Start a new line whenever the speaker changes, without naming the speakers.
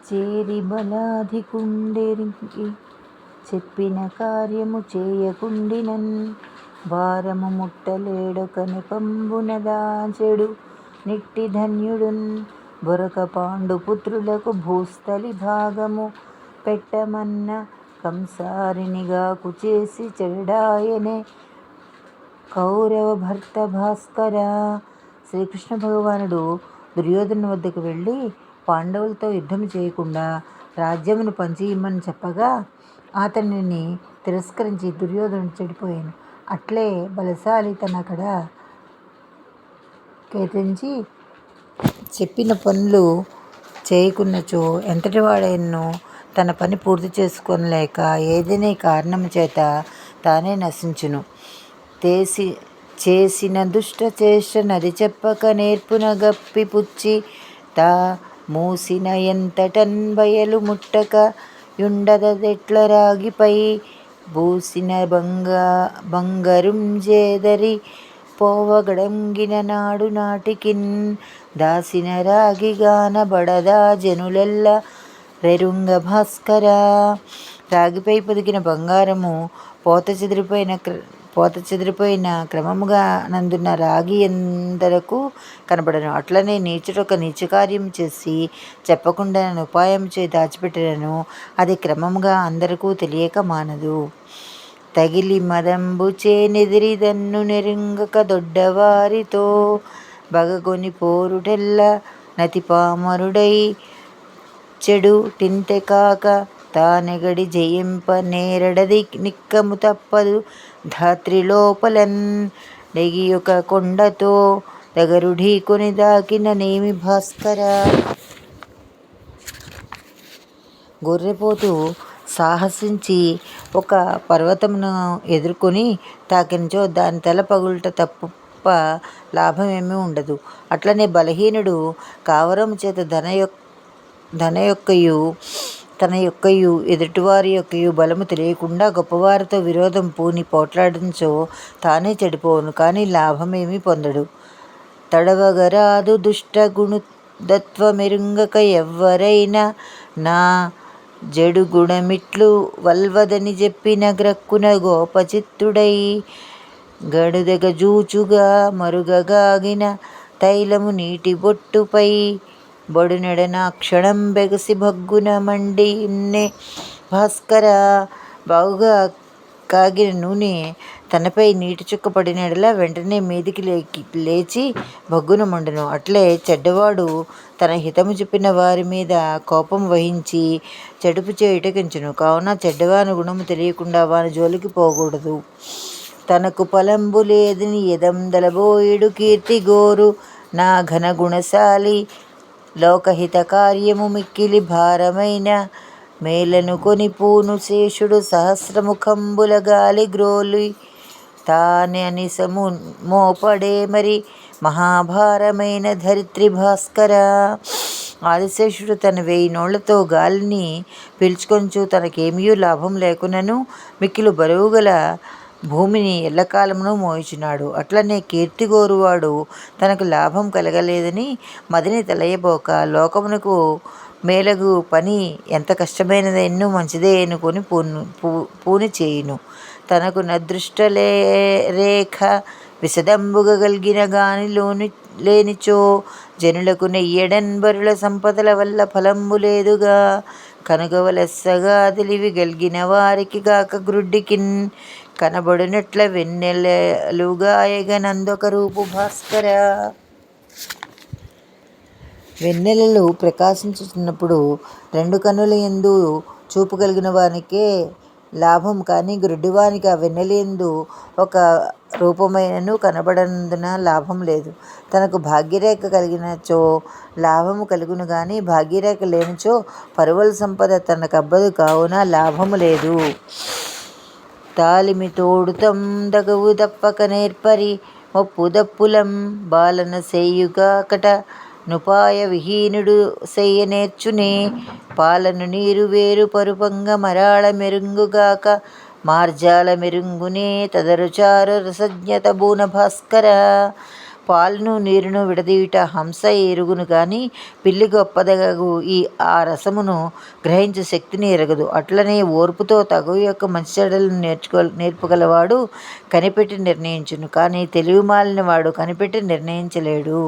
చేరి బలాధికుండెరికి చెప్పిన కార్యము చేయకుండినన్ భారము ముట్టలేడొక నెపంబున దాచెడు నిట్టి ధన్యుడున్ బొరక పాండుపుత్రులకు భూస్థలి భాగము పెట్టమన్న కంసారినిగాకు చేసి చెడాయనే కౌరవ భర్త భాస్కర. శ్రీకృష్ణ భగవానుడు దుర్యోధను వద్దకు వెళ్ళి పాండవులతో యుద్ధం చేయకుండా రాజ్యమును పంచి ఇమ్మని చెప్పగా అతనిని తిరస్కరించి దుర్యోధనుడు చెడిపోయాను. అట్లే బలశాలి తన కడ కేతించి చెప్పిన పనులు చేయకున్నచో ఎంతటి వాడైనను తన పని పూర్తి చేసుకోలేక ఏదైనా కారణము చేత తానే నశించును. చేసిన దుష్ట చేష్ట నది చెప్పక నేర్పున గప్పి పుచ్చి తా మూసిన ఎంతటన్ బయలు ముట్టక యుండదెట్ల రాగిపై బూసిన బంగరుం జేదరి పోవగడంగిన నాడు నాటికిన్ దాసిన రాగిగాన బడదా జనులెల్ల రెరుంగ భాస్కర. రాగిపై పొదిగిన బంగారము పోత చెదిరిపోయిన క్రమముగా నందున్న రాగి ఎందరకు కనబడను. అట్లనే నీచుడొక నీచకార్యం చేసి చెప్పకుండా ఉపాయం చే దాచిపెట్టినను అది క్రమముగా అందరకు తెలియక మానదు. తగిలి మదంబు చేనెదిరి దన్ను నెరుంగక దొడ్డవారితో బగగొని పోరుటెల్ల నతి పామరుడై చెడు టింతె కాక తానెగడి జయింప నేరడది నిక్కము తప్పదు ధాత్రి లోపలన్ నెగియొక కొండతో దగరుఢీ కొని దాకిన నేమి భాస్కర. గొర్రెపోతు సాహసించి ఒక పర్వతమును ఎదుర్కొని తాకినచో దాని తల పగులుట తప్ప లాభమేమీ ఉండదు. అట్లనే బలహీనుడు కావరము చేత తన యొక్కయు ఎదుటివారి యొక్కయు బలము తెలియకుండా గొప్పవారితో విరోధం పూని పోట్లాడించో తానే చెడిపోవును, కానీ లాభమేమీ పొందడు. తడవగరాదు దుష్ట గుణుదత్వమెరుంగక ఎవ్వరైనా నా జడు గుణమిట్లు వల్వదని చెప్పిన గ్రక్కున గోపచిత్తుడై గడుదెగ జూచుగా మరుగగాగిన తైలము నీటి బొట్టుపై బడునెడనా క్షణం బెగసి భగ్గున మండి ఇన్నె భాస్కర. బాగుగా కాగిన నూనె తనపై నీటి చుక్క పడినడలా వెంటనే మీదికి లేచి భగ్గున మండును. అట్లే చెడ్డవాడు తన హితము చెప్పిన వారి మీద కోపం వహించి చెడుపు చేయుటకించును. కావున చెడ్డవాని గుణము తెలియకుండా వాని జోలికి పోకూడదు. తనకు ఫలంబు లేదని ఎదందలబోయుడు కీర్తి గోరు నా ఘన గుణశాలి లోకహిత కార్యము మిక్కిలి భారమైన మేలను కొని పూను శేషుడు సహస్రముఖంబుల గాలి గ్రోలి తానే అనిసము మోపడే మరి మహాభారమైన ధరిత్రి భాస్కర. ఆదిశేషుడు తన 1000 నోళ్లతో గాలిని పీల్చుకొనుచు తనకేమీ లాభం లేకున్నను మిక్కిలి బరువుగల భూమిని ఎల్లకాలమును మోయుచున్నాడు. అట్లనే కీర్తిగోరువాడు తనకు లాభం కలగలేదని మదిని తలయబోక లోకమునకు మేలగు పని ఎంత కష్టమైనదైనను మంచిదే అనుకొని పూని చేయును. తనకు నదృష్టరేఖ విశదంబుగ గల్గిన గాని లేనిచో జనులకు నెయ్యడన్ బరుల సంపదల వల్ల ఫలంబు లేదుగా కనుగవలెస్సగా తెలివి గల్గిన వారికి గాక గ్రుడ్డికిన్ కనబడునట్ల వెన్నెలలుగాయగ నందొక రూపు భాస్కర. వెన్నెలలు ప్రకాశించుచున్నప్పుడు 2 కన్నుల యందు చూపు కలిగిన వానికే లాభం, కానీ గ్రుడ్డివానికి ఆ వెన్నెలయందు ఒక రూపమైనను కనబడనందున లాభం లేదు. తనకు భాగ్యరేఖ కలిగినచో లాభము కలుగును గాని భాగ్యరేఖ లేనిచో పరువల సంపద తనకబ్బదు, కావున లాభము లేదు. తాలిమి తోడుతం దగవు దప్పక నేర్పరి మొప్పు దప్పులం బాలన సేయుగాకట నుపాయ విహీనుడు సెయ్య నేర్చునే పాలను నీరు వేరు పరుపంగ మరాళ మెరుంగుగాక మార్జాల మెరుంగునే తదరుచారు రసజ్ఞత బూన భాస్కర. పాలును నీరును విడదీయుట హంస ఎరుగును కానీ పిల్లి గొప్పదగు ఆ రసమును గ్రహించు శక్తిని ఎరగదు. అట్లనే ఓర్పుతో తగువ యొక్క మంచి చెడ్డలను నేర్పగలవాడు కనిపెట్టి నిర్ణయించును, కానీ తెలివిమాలిన వాడు కనిపెట్టి నిర్ణయించలేడు.